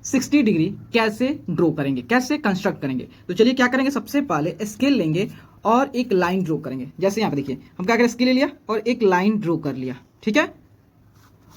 60 degree कैसे draw करेंगे, कैसे कंस्ट्रक्ट करेंगे। तो चलिए क्या करेंगे, सबसे पहले स्केल लेंगे और एक लाइन ड्रॉ करेंगे। जैसे यहाँ पे देखिए हम क्या करें, स्केल ले लिया और एक लाइन ड्रॉ कर लिया, ठीक है।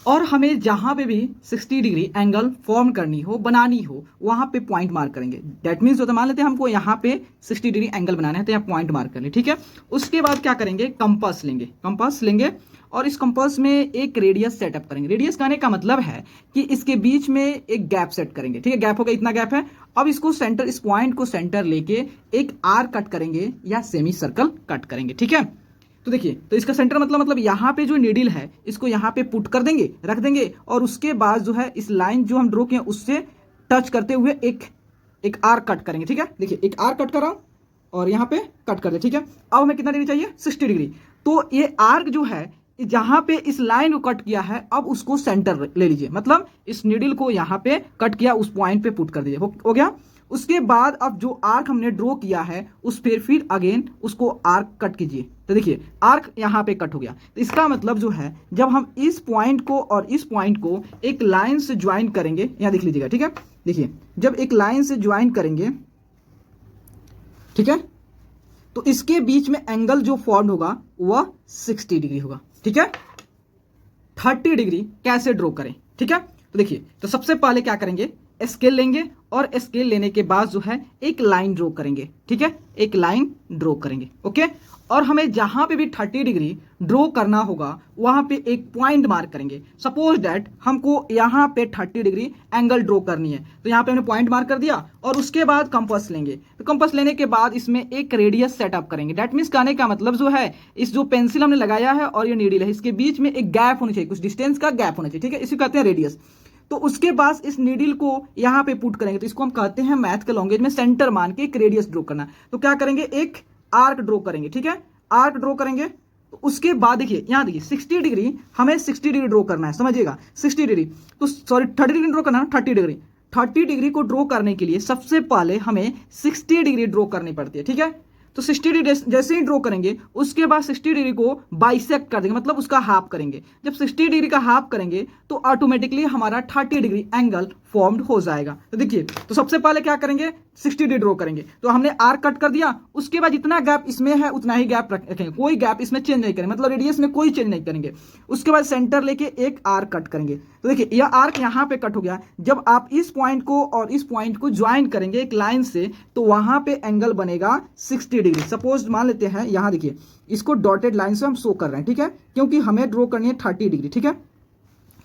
और हमें जहां पे भी 60 डिग्री एंगल फॉर्म करनी हो, बनानी हो, वहां पे पॉइंट मार्क करेंगे। दैट मीन्स होता मान लेते हैं हमको यहाँ पे 60 डिग्री एंगल बनाना है तो यहाँ पॉइंट मार्क कर ले, ठीक है। उसके बाद क्या करेंगे, कंपास लेंगे, कंपास लेंगे और इस कंपास में एक रेडियस सेटअप करेंगे। रेडियस कहने का मतलब है कि इसके बीच में एक गैप सेट करेंगे, ठीक है। गैप होगा, इतना गैप है। अब इसको सेंटर, इस पॉइंट को सेंटर लेके एक आर कट करेंगे या सेमी सर्कल कट करेंगे, ठीक है। तो देखिए, तो इसका सेंटर मतलब यहाँ पे जो नीडल है इसको यहाँ पे पुट कर देंगे, रख देंगे और उसके बाद जो है इस लाइन जो हम ड्रॉ किए उससे टच करते हुए एक आर कट करेंगे, ठीक है। देखिए एक आर कट कर रहा हूं और यहाँ पे कट कर दे, ठीक है। अब हमें कितना डिग्री चाहिए, 60 डिग्री। तो ये आर्क जो है जहां पे इस लाइन को कट किया है, अब उसको सेंटर ले लीजिए, मतलब इस नीडल को यहाँ पे कट किया, उस पॉइंट पे पुट कर दीजिए, हो गया। उसके बाद अब जो आर्क हमने ड्रॉ किया है उस पर फिर अगेन उसको आर्क कट कीजिए। तो देखिए आर्क यहाँ पे कट हो गया। तो इसका मतलब जो है जब हम इस पॉइंट को और इस पॉइंट को एक लाइन से ज्वाइन करेंगे, यहाँ देख लीजिएगा, ठीक है। देखिए जब एक लाइन से ज्वाइन करेंगे, ठीक है, तो इसके बीच में एंगल जो फॉर्म होगा वह 60 डिग्री होगा, ठीक है। 30 डिग्री कैसे ड्रॉ करें, ठीक है। तो देखिए, तो सबसे पहले क्या करेंगे, स्केल लेंगे और स्केल लेने के बाद जो है एक लाइन ड्रॉ करेंगे, ठीक है, एक लाइन ड्रॉ करेंगे, ओके। और हमें जहां पे भी 30 डिग्री ड्रॉ करना होगा वहां पे एक पॉइंट मार्क करेंगे। सपोज दैट हमको यहां पे 30 डिग्री एंगल ड्रॉ करनी है, तो यहां पे हमने पॉइंट मार्क कर दिया और उसके बाद कंपास लेंगे। तो कंपास लेने के बाद इसमें एक रेडियस सेटअप करेंगे। दैट मीन्स कहने का मतलब जो है इस जो पेंसिल हमने लगाया है और ये नीडल है, इसके बीच में एक गैप होनी चाहिए, कुछ डिस्टेंस का गैप होना चाहिए, ठीक है। इसी कहते हैं रेडियस। तो उसके बाद इस नीडल को यहां पे पुट करेंगे, तो इसको हम कहते हैं मैथ के लैंग्वेज में सेंटर मान के एक रेडियस ड्रॉ करना। तो क्या करेंगे, एक आर्क ड्रॉ करेंगे, ठीक है, आर्क ड्रॉ करेंगे। तो उसके बाद देखिए यहां देखिए 60 डिग्री, हमें 60 डिग्री ड्रॉ करना है, समझिएगा 60 डिग्री, तो सॉरी 30 डिग्री ड्रॉ करना है, 30 डिग्री। 30 डिग्री को ड्रॉ करने के लिए सबसे पहले हमें 60 डिग्री ड्रॉ करनी पड़ती है, ठीक है। तो 60 डिग्री जैसे ही ड्रॉ करेंगे उसके बाद 60 डिग्री को बाइसेक्ट कर देंगे, मतलब उसका हाफ करेंगे। जब 60 डिग्री का हाफ करेंगे तो ऑटोमेटिकली हमारा 30 डिग्री एंगल फॉर्म्ड हो जाएगा। तो देखिए, तो सबसे पहले क्या करेंगे, 60 डिग्री ड्रॉ करेंगे। तो हमने आर्क कट कर दिया, उसके बाद जितना गैप इसमें है उतना ही गैप रखेंगे, कोई गैप इसमें चेंज नहीं करेंगे, मतलब रेडियस में कोई चेंज नहीं करेंगे। उसके बाद सेंटर लेके एक आर्क कट करेंगे। तो देखिए यह आर्क यहाँ पे कट हो गया। जब आप इस पॉइंट को और इस पॉइंट को ज्वाइन करेंगे एक लाइन से, तो वहां पे एंगल बनेगा 60 डिग्री। सपोज मान लेते हैं यहाँ देखिए इसको डॉटेड लाइन से हम शो कर रहे हैं, ठीक है, क्योंकि हमें ड्रॉ करनी है 30 डिग्री, ठीक है।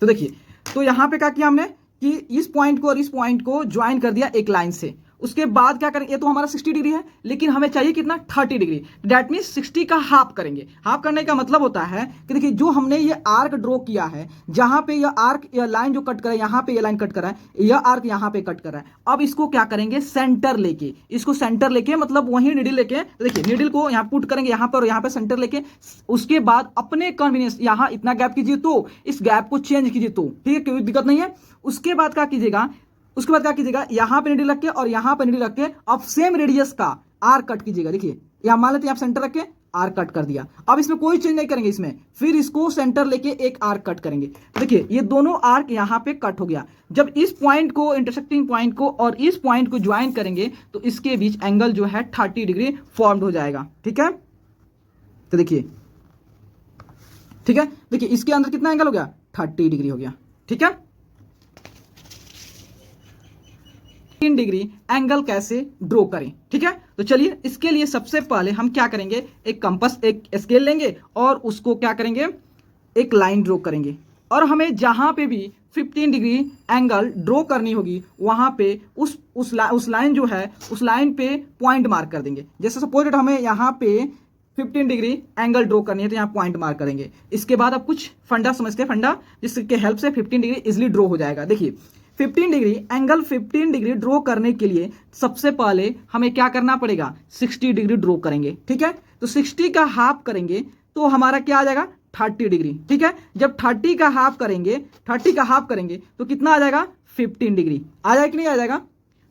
तो देखिए, तो यहां पे क्या किया हमने कि इस पॉइंट को और इस पॉइंट को ज्वाइन कर दिया एक लाइन से। उसके बाद क्या करेंगे, ये तो हमारा 60 डिग्री है, लेकिन हमें चाहिए कितना, 30 डिग्री। दैट मीन्स 60 का हाफ करेंगे। हाफ करने का मतलब होता है कि देखिए जो हमने ये आर्क ड्रॉ किया है, जहां पे ये आर्क, ये लाइन जो कट कर रहा है, यहां पे ये लाइन कट कर रहा है, यह आर्क यहां पे कट कर रहा है। अब इसको क्या करेंगे, सेंटर लेके, इसको सेंटर लेके मतलब वही नीडल लेके, देखिए नीडल को यहां पुट करेंगे यहां पर और यहां पे सेंटर लेके, उसके बाद अपने कन्वीनियंस यहां इतना गैप कीजिए तो इस गैप को चेंज कीजिए, तो ठीक है, कोई दिक्कत नहीं है। उसके बाद क्या कीजिएगा, यहां पे नीडल रख के और यहां पे नीडल रख के अब सेम रेडियस का आर कट कीजिएगा। देखिए यहां मान लेते हैं आप सेंटर रख के आर कट कर दिया। अब इसमें कोई चेंज नहीं करेंगे, इसमें फिर इसको सेंटर लेके एक आर्क कट करेंगे। देखिए ये दोनों आर्क यहां पे कट हो गया। जब इस पॉइंट को, इंटरसेक्टिंग पॉइंट को और इस पॉइंट को ज्वाइन करेंगे तो इसके बीच एंगल जो है 30 डिग्री फॉर्म्ड हो जाएगा, ठीक है। तो देखिए, ठीक है, देखिए इसके अंदर कितना एंगल हो गया, 30 डिग्री हो गया, ठीक है। 3 डिग्री एंगल कैसे ड्रॉ करें, ठीक है। तो चलिए इसके लिए सबसे पहले हम क्या करेंगे, एक कंपास, एक स्केल लेंगे और उसको क्या करेंगे, एक लाइन ड्रॉ करेंगे। और हमें जहां पे भी 15 डिग्री एंगल ड्रॉ करनी होगी वहां पे उस लाइन जो है उस लाइन पे पॉइंट मार्क कर देंगे। जैसे सपोज हमें यहाँ पे 15 डिग्री एंगल ड्रॉ करनी है तो यहाँ पॉइंट मार्क करेंगे। इसके बाद अब कुछ फंडा समझते हैं, फंडा जिसके हेल्प से 15 डिग्री इजिली ड्रॉ हो जाएगा। देखिए 15 डिग्री एंगल 15 डिग्री ड्रॉ करने के लिए सबसे पहले हमें क्या करना पड़ेगा, 60 डिग्री ड्रॉ करेंगे, ठीक है। तो 60 का हाफ करेंगे तो हमारा क्या आ जाएगा, 30 डिग्री, ठीक है। जब 30 का हाफ करेंगे तो कितना आ जाएगा, 15 डिग्री आ जाएगा कि नहीं आ जाएगा।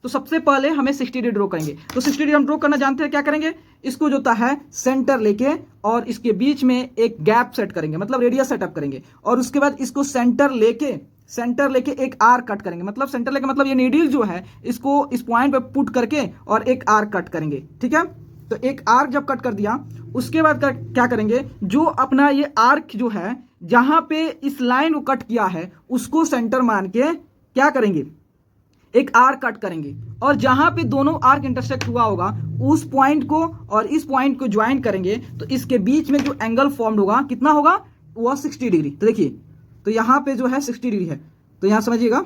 तो सबसे पहले हमें 60 डिग्री ड्रॉ करेंगे। तो 60 डिग्री हम ड्रॉ करना जानते हैं, क्या करेंगे, इसको जो होता है सेंटर लेके और इसके बीच में एक गैप सेट करेंगे, मतलब रेडियस सेटअप करेंगे। और उसके बाद इसको सेंटर लेके सेंटर लेके एक आर्क कट करेंगे, मतलब सेंटर लेके मतलब ये नीडल जो है इसको इस पॉइंट पे पुट करके और एक आर्क कट करेंगे, ठीक है। तो एक आर्क जब कट कर दिया उसके बाद क्या करेंगे, जो अपना ये आर्क जो है जहां पे इस लाइन को कट किया है उसको सेंटर मान के क्या करेंगे, एक आर्क कट करेंगे, और जहां पे दोनों आर्क इंटरसेक्ट हुआ होगा उस पॉइंट को और इस पॉइंट को ज्वाइन करेंगे, तो इसके बीच में जो एंगल फॉर्म होगा कितना होगा, वो 60 डिग्री। तो देखिए, तो यहां पे जो है 60 डिग्री है, तो यहां समझिएगा,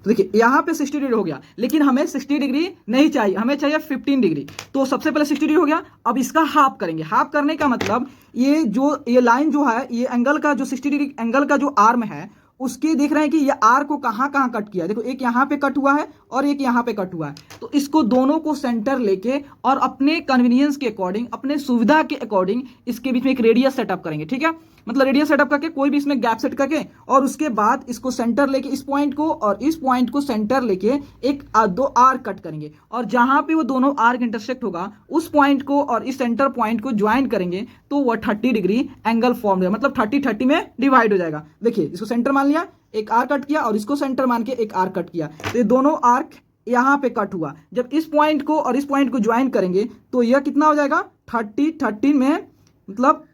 तो देखिए यहां पे 60 डिग्री हो गया, लेकिन हमें 60 डिग्री नहीं चाहिए, हमें चाहिए 15 डिग्री। तो सबसे पहले 60 डिग्री हो गया, अब इसका हाफ करेंगे। हाफ करने का मतलब ये लाइन जो है, ये एंगल का जो 60 डिग्री एंगल का जो आर्म है उसके देख रहे हैं कि ये आर को कहां कहां कट किया है। देखो एक यहां पे कट हुआ है और एक यहां पे कट हुआ है, तो इसको दोनों को सेंटर लेके और अपने कन्वीनियंस के अकॉर्डिंग, अपने सुविधा के अकॉर्डिंग इसके बीच में एक रेडियस सेटअप करेंगे, ठीक है। मतलब रेडियस सेटअप करके कोई भी इसमें गैप सेट करके और उसके बाद इसको सेंटर लेके इस पॉइंट को और इस पॉइंट को सेंटर लेके एक दो आर्क कट करेंगे, और जहां पे वो दोनों आर्क इंटरसेक्ट होगा उस पॉइंट को और इस सेंटर पॉइंट को ज्वाइन करेंगे, तो वो 30 डिग्री एंगल फॉर्म होगा, मतलब 30-30 में डिवाइड हो जाएगा। देखिए इसको सेंटर मान लिया, एक आर्क कट किया, और इसको सेंटर मान के एक आर्क कट किया, तो ये दोनों आर्क यहां पे कट हुआ। जब इस पॉइंट को और इस पॉइंट को ज्वाइन करेंगे तो यह कितना हो जाएगा, 30-30 में, मतलब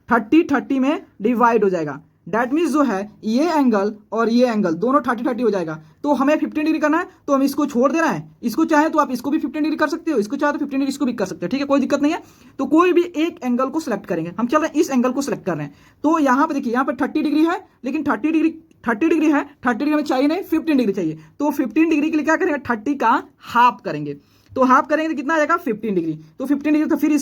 30 में डिवाइड हो जाएगा। डेट मीन्स जो है ये एंगल और ये एंगल दोनों 30-30 हो जाएगा। तो हमें 15 डिग्री करना है, तो हम इसको छोड़ देना है, इसको चाहे तो आप इसको भी 15 डिग्री कर सकते हो, इसको चाहे तो 15 डिग्री इसको भी कर सकते हो, ठीक है, कोई दिक्कत नहीं है। तो कोई भी एक एंगल को सिलेक्ट करेंगे, हम चल रहे हैं इस एंगल को सिलेक्ट कर रहे हैं। तो यहाँ पे देखिए, यहाँ पे 30 डिग्री है, लेकिन 30 डिग्री है, 30 डिग्री हमें चाहिए नहीं, 15 डिग्री चाहिए। तो 15 डिग्री के लिए क्या करेंगे, 30 का हाफ करेंगे। तो हाफ करेंगे तो कितना आ जाएगा, 15 डिग्री। तो 15 डिग्री, तो फिर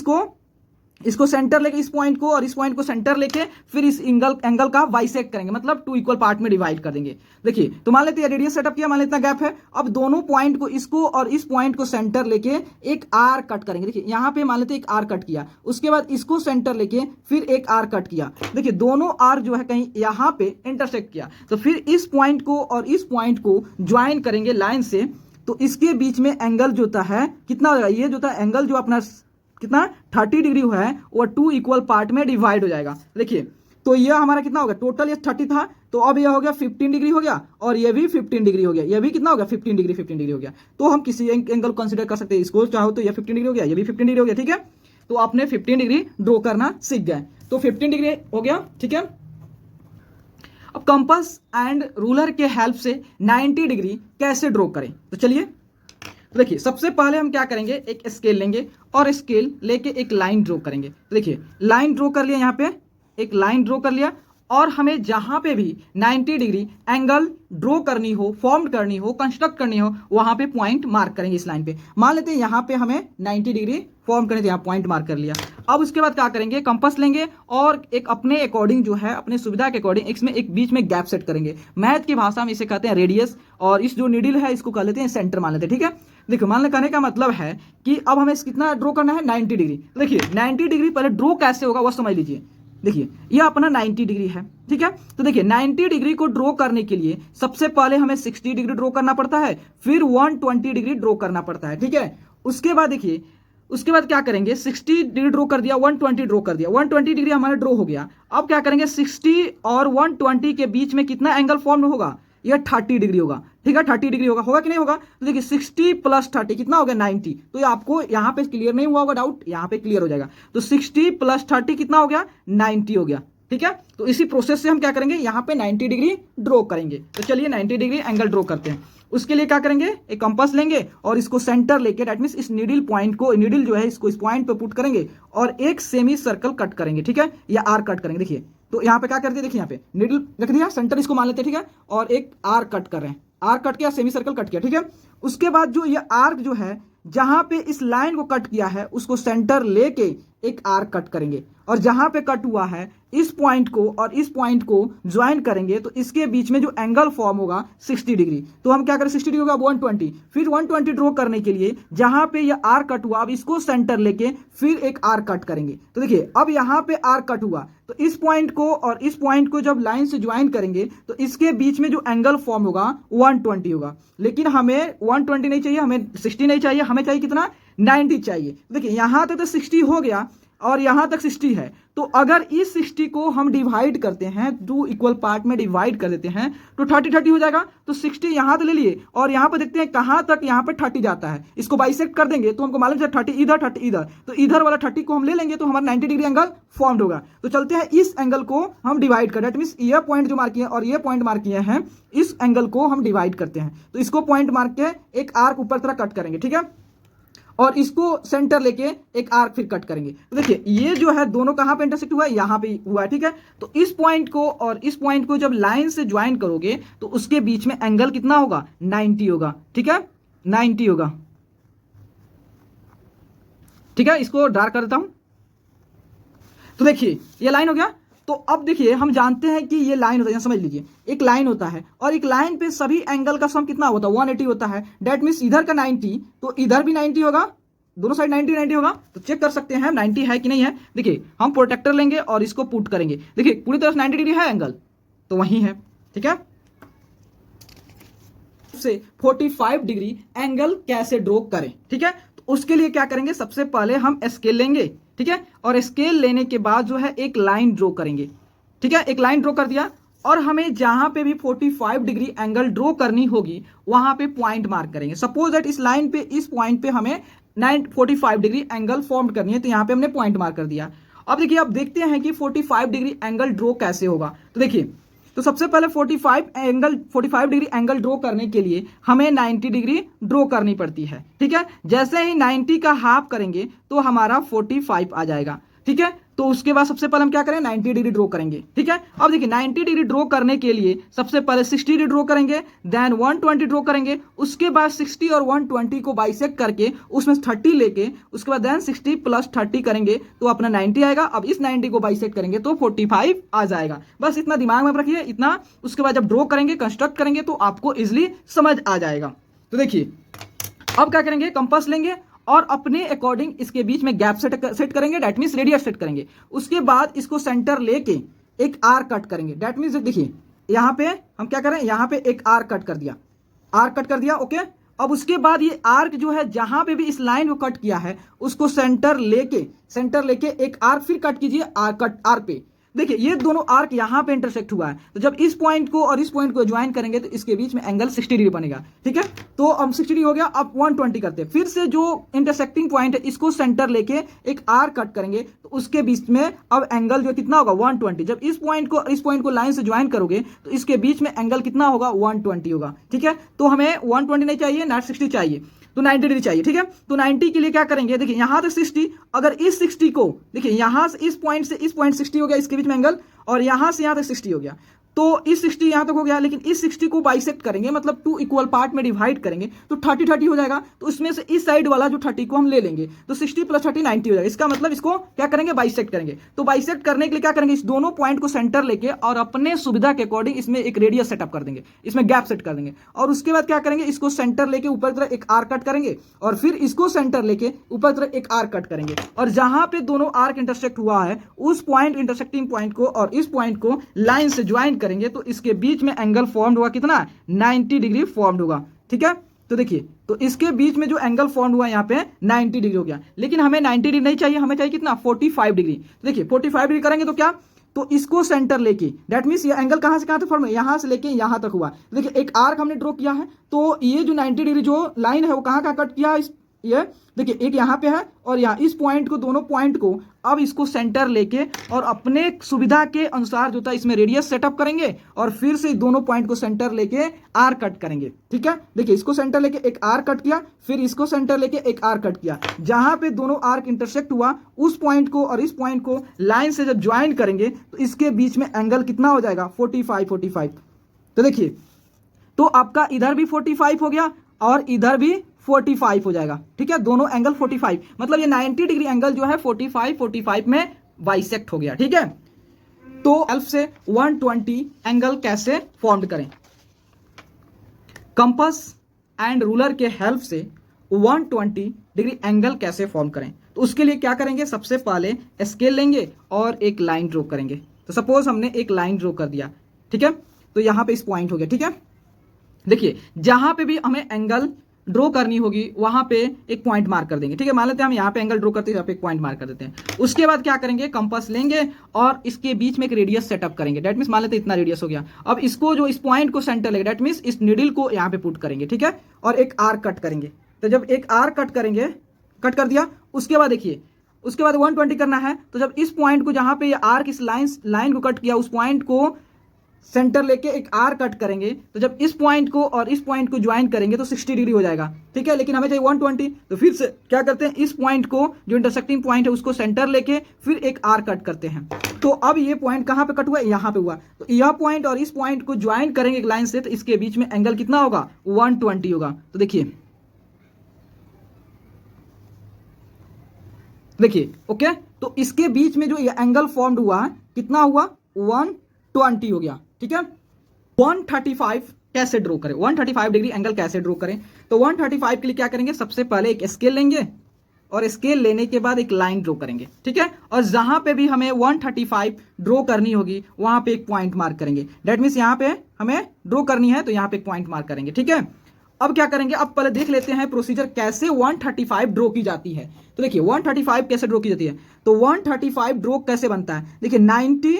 इसको सेंटर लेके इस पॉइंट को और इस पॉइंट को सेंटर लेके फिर इस एंगल का बाइसेक्ट करेंगे, मतलब 2 इक्वल पार्ट में डिवाइड कर देंगे। देखिए, तो मान लेते हैं रेडियस सेटअप किया, मान लेते हैं गैप है, अब दोनों पॉइंट को, इसको और इस पॉइंट को सेंटर लेके एक आर कट करेंगे। देखिए यहां पे मान लेते हैं एक आर कट किया, उसके बाद इसको सेंटर लेके फिर एक आर कट किया। देखिए दोनों आर जो है कहीं यहां पे इंटरसेक्ट किया, तो फिर इस पॉइंट को और इस पॉइंट को ज्वाइन करेंगे लाइन से, तो इसके बीच में एंगल जो होता है कितना हो जाएगा, ये जो होता है एंगल जो अपना कितना 30 डिग्री हुआ है वो 2 इक्वल पार्ट में डिवाइड हो जाएगा। देखिए, तो यह हमारा कितना हो गया, टोटल ये 30 था, तो अब यह हो गया 15 डिग्री हो गया, और ये भी 15 डिग्री हो गया, ये भी कितना हो गया 15 डिग्री हो गया। तो हम किसी एंगल कंसीडर कर सकते हैं, इसको चाहो तो ये 15 डिग्री हो गया, ये भी 15 डिग्री हो गया, ठीक है। तो आपने 15 डिग्री ड्रॉ करना सीख गए, तो 15 डिग्री हो गया, ठीक है। अब कंपास एंड रूलर के हेल्प से 90 डिग्री कैसे ड्रॉ करें, तो चलिए। तो देखिए सबसे पहले हम क्या करेंगे, एक स्केल लेंगे और स्केल लेके एक लाइन ड्रॉ करेंगे। तो देखिए लाइन ड्रॉ कर लिया, यहाँ पे एक लाइन ड्रॉ कर लिया, और हमें जहां पे भी 90 डिग्री एंगल ड्रॉ करनी हो, फॉर्म करनी हो, कंस्ट्रक्ट करनी हो, वहां पे पॉइंट मार्क करेंगे इस लाइन पे। मान लेते हैं यहां पे हमें 90 डिग्री फॉर्म करने, यहाँ पॉइंट मार्क कर लिया। अब उसके बाद क्या करेंगे, कंपास लेंगे और एक अपने अकॉर्डिंग जो है, अपने सुविधा के अकॉर्डिंग इसमें एक बीच में गैप सेट करेंगे। मैथ की भाषा में इसे कहते हैं रेडियस, और इस जो नीडल है इसको कह लेते हैं सेंटर मान लेते हैं, ठीक है। देखो मान कहने का मतलब है कि अब हमें कितना ड्रॉ करना है, 90 डिग्री। तो देखिए 90 डिग्री पहले ड्रॉ कैसे होगा वो समझ लीजिए। देखिए ये अपना 90 डिग्री है, ठीक है। तो देखिए 90 डिग्री को ड्रॉ करने के लिए सबसे पहले हमें 60 डिग्री ड्रॉ करना पड़ता है, फिर 120 डिग्री ड्रॉ करना पड़ता है, ठीक है। उसके बाद देखिए, उसके बाद क्या करेंगे, 60 डिग्री ड्रॉ कर दिया, 120 ड्रॉ कर दिया, 120 डिग्री हमारा ड्रॉ हो गया। अब क्या करेंगे, 60 और 120 के बीच में कितना एंगल फॉर्म होगा, यह 30 डिग्री होगा, ठीक है। 30 डिग्री होगा कि नहीं होगा, तो देखिए 60 + 30 कितना हो गया, 90। तो ये आपको यहाँ पे क्लियर नहीं हुआ होगा डाउट, यहाँ पे क्लियर हो जाएगा। तो 60 + 30 कितना हो गया, 90 हो गया, ठीक है। तो इसी प्रोसेस से हम क्या करेंगे, यहाँ पे 90 डिग्री ड्रॉ करेंगे। तो चलिए 90 डिग्री एंगल ड्रॉ करते हैं। उसके लिए क्या करेंगे, एक कंपास लेंगे और इसको सेंटर लेके, दैट मींस इस नीडल पॉइंट को, नीडल जो है इसको इस पॉइंट पे पुट करेंगे और एक सेमी सर्कल कट करेंगे, ठीक है, या आर कट करेंगे। देखिए तो यहाँ पे क्या करते हैं, देखिए यहाँ पे नीडल रख दिया, सेंटर इसको मान लेते हैं, ठीक है, और एक आर कट कर रहे हैं, आर कट किया, सेमी सर्कल कट किया, ठीक है। उसके बाद जो ये आर्क जो है जहां पे इस लाइन को कट किया है उसको सेंटर लेके एक आर्क कट करेंगे, और जहां पे कट हुआ है इस पॉइंट को और इस पॉइंट को ज्वाइन करेंगे, तो इसके बीच में जो एंगल फॉर्म होगा 60 डिग्री। तो हम क्या करें, 60 डिग्री होगा 120, फिर 120 ड्रॉ करने के लिए जहां पे ये आर कट हुआ, अब इसको सेंटर लेके फिर एक आर कट करेंगे। तो देखिए अब यहां पे आर कट हुआ, तो इस पॉइंट को और इस पॉइंट को जब लाइन से ज्वाइन करेंगे तो इसके बीच में जो एंगल फॉर्म होगा 120 होगा। लेकिन हमें 120 नहीं चाहिए, हमें 60 नहीं चाहिए, हमें चाहिए कितना, 90 चाहिए। देखिए यहां तक तो 60 हो गया, और यहां तक 60 है, तो अगर इस 60 को हम डिवाइड करते हैं, 2 इक्वल पार्ट में डिवाइड कर देते हैं तो 30 हो जाएगा। तो 60 यहां तो ले लिए और यहां पर देखते हैं कहां तक यहां पर 30 जाता है, इसको बाइसेक्ट कर देंगे तो हमको मालूम है 30 इधर 30 इधर, तो इधर वाला 30 को हम ले लेंगे तो हमारा 90 डिग्री एंगल फॉर्म्ड होगा। तो चलते हैं इस एंगल को हम डिवाइड कर, दैट मींस ये पॉइंट जो मार्क किए और ये पॉइंट मार्क किए हैं, इस एंगल को हम डिवाइड करते हैं। तो इसको पॉइंट मार्क के एक आर्क ऊपर तरह कट करेंगे, ठीक है, और इसको सेंटर लेके एक आर्क फिर कट करेंगे। तो देखिए ये जो है दोनों कहां पे इंटरसेक्ट हुआ है, यहां पे हुआ है, ठीक है। तो इस पॉइंट को और इस पॉइंट को जब लाइन से ज्वाइन करोगे तो उसके बीच में एंगल कितना होगा, 90 होगा, ठीक है, 90 होगा, ठीक है। इसको डार्क कर देता हूं। तो देखिए ये लाइन हो गया। तो अब देखिए हम जानते हैं कि ये लाइन होता है, समझ लीजिए एक लाइन होता है और एक लाइन पे सभी एंगल का सम कितना होता है, 180 होता है। दैट मींस इधर का 90 तो इधर भी 90 होगा, दोनों साइड 90 होगा। तो चेक कर सकते हैं 90 है कि नहीं है। देखिए हम प्रोटेक्टर लेंगे और इसको पुट करेंगे, देखिए पूरी तरह से 90 डिग्री है एंगल, तो वही है, ठीक है। से 45 डिग्री एंगल कैसे ड्रॉ करें, ठीक है। तो उसके लिए क्या करेंगे, सबसे पहले हम स्केल लेंगे, ठीक है, और स्केल लेने के बाद जो है एक लाइन ड्रॉ करेंगे, ठीक है। एक लाइन ड्रॉ कर दिया और हमें जहां पे भी 45 डिग्री एंगल ड्रॉ करनी होगी वहां पे पॉइंट मार्क करेंगे। सपोज दैट इस लाइन पे, इस पॉइंट पे हमें 45 डिग्री एंगल फॉर्म करनी है, तो यहां पे हमने पॉइंट मार्क कर दिया। अब देखिए अब देखते हैं कि 45 डिग्री एंगल ड्रॉ कैसे होगा। तो देखिए तो सबसे पहले 45 डिग्री एंगल ड्रॉ करने के लिए हमें 90 डिग्री ड्रॉ करनी पड़ती है, ठीक है। जैसे ही 90 का हाफ करेंगे तो हमारा 45 आ जाएगा, ठीक है। तो उसके बाद सबसे पहले हम क्या करें, 90 डिग्री ड्रॉ करेंगे, ठीक है। अब देखिए 90 डिग्री ड्रॉ करने के लिए सबसे पहले 60 डिग्री ड्रॉ करेंगे, देन 120 ड्रॉ करेंगे, उसके बाद 60 और 120 को बाइसेक्ट करके उसमें 30 लेके उसके बाद देन 60 प्लस 30 करेंगे तो अपना 90 आएगा। अब इस 90 को बाइसेक्ट करेंगे तो 45 आ जाएगा। बस इतना दिमाग में रखिए, इतना। उसके बाद जब ड्रॉ करेंगे, कंस्ट्रक्ट करेंगे तो आपको इजिली समझ आ जाएगा। तो देखिए अब क्या करेंगे, कंपास लेंगे और अपने अकॉर्डिंग इसके बीच में गैप सेट करेंगे, दैट मींस रेडियस सेट करेंगे। उसके बाद इसको सेंटर लेके एक आर्क कट करेंगे, दैट मींस देखिए यहां पे हम क्या करें, यहां पे एक आर्क कट कर दिया, आर्क कट कर दिया, ओके। अब उसके बाद ये आर्क जो है जहां पे भी इस लाइन को कट किया है उसको सेंटर लेके एक आर्क फिर कट कीजिए आर्क पे। देखिए ये दोनों आर्क यहां पे इंटरसेक्ट हुआ है, तो जब इस पॉइंट को और इस पॉइंट को ज्वाइन करेंगे तो इसके बीच में एंगल 60 डिग्री बनेगा, ठीक है। तो अब 60 डिग्री हो गया। अब 120 करते हैं, फिर से जो इंटरसेक्टिंग पॉइंट है इसको सेंटर लेके एक आर्क कट करेंगे तो उसके बीच में अब एंगल जो कितना होगा, 120। जब इस पॉइंट को लाइन से ज्वाइन करोगे तो इसके बीच में एंगल कितना होगा, 120 होगा, ठीक है। तो हमें 120 नहीं चाहिए, ना 60 चाहिए, तो 90 डिग्री चाहिए, ठीक है। तो 90 के लिए क्या करेंगे, देखिए यहां तक 60, अगर इस 60 को देखिए यहां से इस पॉइंट 60 हो गया, इसके बीच में एंगल, और यहां से यहां तक 60 हो गया, तो इस 60 यहां तक हो गया। लेकिन इस 60 को बाइसेक्ट करेंगे, मतलब 2 इक्वल पार्ट में डिवाइड करेंगे तो 30 हो जाएगा। तो उसमें से इस साइड वाला जो 30 को हम ले लेंगे तो 60 प्लस 30 90 हो जाएगा। इसका मतलब इसको क्या करेंगे, बाइसेक्ट करेंगे। तो बाइसेक्ट करने के लिए क्या करेंगे, इस दोनों पॉइंट को सेंटर लेके और अपने सुविधा के अकॉर्डिंग इसमें एक रेडियस सेटअप कर देंगे, इसमें गैप सेट कर देंगे। और उसके बाद क्या करेंगे, इसको सेंटर लेके ऊपर तरफ एक आर्क कट करेंगे और फिर इसको सेंटर लेके ऊपर तरफ एक आर्क कट करेंगे। और जहां पे दोनों आर्क इंटरसेक्ट हुआ है उस पॉइंट इंटरसेक्टिंग पॉइंट को और इस पॉइंट को लाइन से ज्वाइन करेंगे तो इसके बीच में एंगल फॉर्म्ड होगा कितना, 90 डिग्री फॉर्म्ड होगा, ठीक है। तो देखिए तो इसके बीच में जो एंगल फॉर्म हुआ यहाँ पे 90 डिग्री हो गया। लेकिन हमें 90 डिग्री नहीं चाहिए, हमें चाहिए कितना, 45 डिग्री। तो देखिए 45 डिग्री करेंगे तो क्या, तो इसको सेंटर लेके, दैट मींस ये एंगल कहां से कहां तक फॉर्म है, यहां से लेके यहां तक हुआ। देखिए एक आर्क हमने ड्रॉ किया है, तो ये जो 90 डिग्री जो लाइन है वो कहां कहां कट किया है, ये देखिए एक यहां पे है और यहाँ इस पॉइंट को, दोनों पॉइंट को अब इसको सेंटर लेके और अपने सुविधा के अनुसार जो था इसमें रेडियस सेटअप करेंगे और फिर से दोनों पॉइंट को सेंटर लेके आर कट करेंगे, ठीक है। देखिए इसको सेंटर लेके एक आर कट किया, फिर इसको सेंटर लेके एक आर कट किया। जहां पे दोनों आर्क इंटरसेक्ट हुआ उस पॉइंट को और इस पॉइंट को लाइन से जब ज्वाइन करेंगे तो इसके बीच में एंगल कितना हो जाएगा, 45। तो देखिए तो आपका इधर भी 45 हो गया और इधर भी 45 हो जाएगा, ठीक है। दोनों एंगल 45, मतलब ये 90 डिग्री एंगल जो है 45 में बाइसेक्ट हो गया, ठीक है। तो हेल्प से 120 एंगल कैसे फॉर्म करें, कंपास एंड रूलर के हेल्प से 120 डिग्री एंगल कैसे फॉर्म करें। तो उसके लिए क्या करेंगे, सबसे पहले स्केल लेंगे और एक लाइन ड्रॉ करेंगे। तो सपोज हमने एक लाइन ड्रॉ कर दिया, ठीक है। तो यहां पे इस पॉइंट हो गया, ठीक है। देखिए जहां पे भी हमें एंगल ड्रॉ करनी होगी वहां पे एक पॉइंट मार्क कर देंगे। ठीक है, मान लेते हैं हम यहाँ पे एंगल ड्रॉ करते हैं, यहाँ पे एक पॉइंट मार्क कर देते हैं। उसके बाद क्या करेंगे, कंपास लेंगे और इसके बीच में एक रेडियस सेटअप करेंगे। डेट मीन्स मान लेते हैं इतना रेडियस हो गया। अब इसको जो इस पॉइंट को सेंटर लेंगे, डेट मीन्स इस नीडल को यहाँ पे पुट करेंगे। ठीक है, और एक आर्क कट करेंगे। तो जब एक आर्क कट करेंगे, कट कर दिया, उसके बाद देखिए, उसके बाद 120 करना है। तो जब इस पॉइंट को, जहां पे ये आर्क इस लाइन को कट किया, उस पॉइंट को सेंटर लेके एक आर कट करेंगे। तो जब इस पॉइंट को और इस पॉइंट को ज्वाइन करेंगे तो 60 डिग्री हो जाएगा। ठीक है, लेकिन हमें चाहिए 120। तो फिर से क्या करते हैं, इस पॉइंट को, जो इंटरसेक्टिंग पॉइंट है, उसको सेंटर लेके फिर एक आर कट करते हैं। तो अब ये पॉइंट कहां पे कट हुआ, यहां पे हुआ। तो यह पॉइंट और इस पॉइंट को ज्वाइन करेंगे एक लाइन से, तो इसके बीच में एंगल कितना होगा, 120 होगा। तो देखिए ओके, तो इसके बीच में जो ये एंगल फॉर्म्ड हुआ है, कितना हुआ, 120 हो गया। ठीक है, 135 कैसे ड्रॉ करें, 135 डिग्री एंगल कैसे ड्रॉ करें। तो 135 के लिए क्या करेंगे, सबसे पहले एक स्केल लेंगे और स्केल लेने के बाद एक लाइन ड्रॉ करेंगे। ठीक है, और जहां पे भी हमें 135 ड्रॉ करनी होगी वहां पे एक पॉइंट मार्क करेंगे। डेट मीन्स यहां पे हमें ड्रॉ करनी है तो यहां पे एक पॉइंट मार्क करेंगे। ठीक है, अब क्या करेंगे, अब पहले देख लेते हैं प्रोसीजर कैसे 135 ड्रॉ की जाती है। तो देखिए 135 कैसे ड्रॉ की जाती है। तो 135 ड्रॉ कैसे बनता है, देखिए 90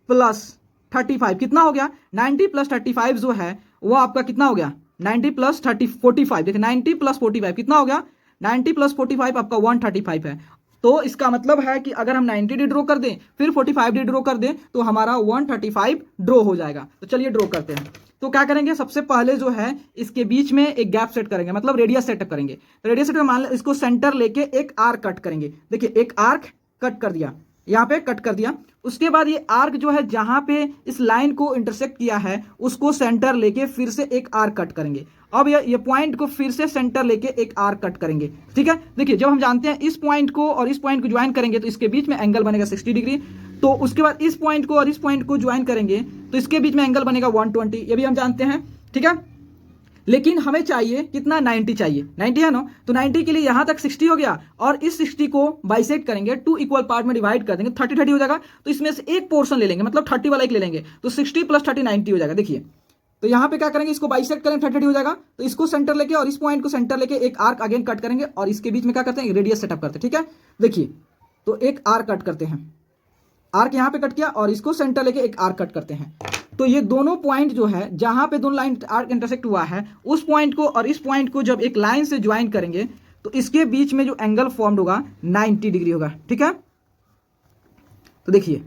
प्लस 35 कितना हो गया, 90 प्लस 35 जो है वो आपका कितना हो गया, 90 प्लस 45। देखिए 90 प्लस 45 कितना हो गया, 90 प्लस 45 आपका 135 है। तो इसका मतलब है कि अगर हम 90 डी ड्रॉ कर दें फिर 45 डी ड्रॉ कर दें तो हमारा 135 ड्रॉ हो जाएगा। तो चलिए ड्रॉ करते हैं। तो क्या करेंगे, सबसे पहले जो है इसके बीच में एक गैप सेट करेंगे, मतलब रेडियस सेटअप करेंगे। तो रेडियस सेटअप मान लें, इसको सेंटर लेके एक आर्क कट करेंगे। देखिए एक आर्क कट कर दिया, यहाँ पे कट कर दिया। उसके बाद ये आर्क जो है जहां पे इस लाइन को इंटरसेक्ट किया है उसको सेंटर लेके फिर से एक आर्क कट करेंगे। अब ये पॉइंट को फिर से सेंटर लेके एक आर्क कट करेंगे। ठीक है, देखिए जब हम जानते हैं इस पॉइंट को और इस पॉइंट को ज्वाइन करेंगे तो इसके बीच में एंगल बनेगा 60 डिग्री। तो उसके बाद इस पॉइंट को और इस पॉइंट को ज्वाइन करेंगे तो इसके बीच में एंगल बनेगा 120, ये भी हम जानते हैं। ठीक है, लेकिन हमें चाहिए कितना, 90 चाहिए, 90 है ना। तो 90 के लिए यहां तक 60 हो गया और इस 60 को बाइसेक्ट करेंगे, 2 इक्वल पार्ट में डिवाइड कर देंगे, 30 हो जाएगा। तो इसमें से एक पोर्शन ले लेंगे, मतलब 30 वाला एक ले लेंगे, तो 60 प्लस 30 90 हो जाएगा। देखिए तो यहां पे क्या करेंगे, इसको बाइसेक्ट करेंगे, 30 हो जाएगा। तो इसको सेंटर लेके और इस पॉइंट को सेंटर लेके एक आर्क अगेन कट करेंगे और इसके बीच में क्या करते हैं, रेडियस सेटअप करते हैं। ठीक है, देखिए तो एक आर्क कट करते हैं, आर्क यहां पे कट किया और इसको सेंटर लेके एक आर्क कट करते हैं। तो ये दोनों पॉइंट जो है जहां पे दोनों लाइन आर्क इंटरसेक्ट हुआ है, उस पॉइंट को और इस पॉइंट को जब एक लाइन से ज्वाइन करेंगे तो इसके बीच में जो एंगल फॉर्म्ड होगा 90 डिग्री होगा। ठीक है, तो देखिए,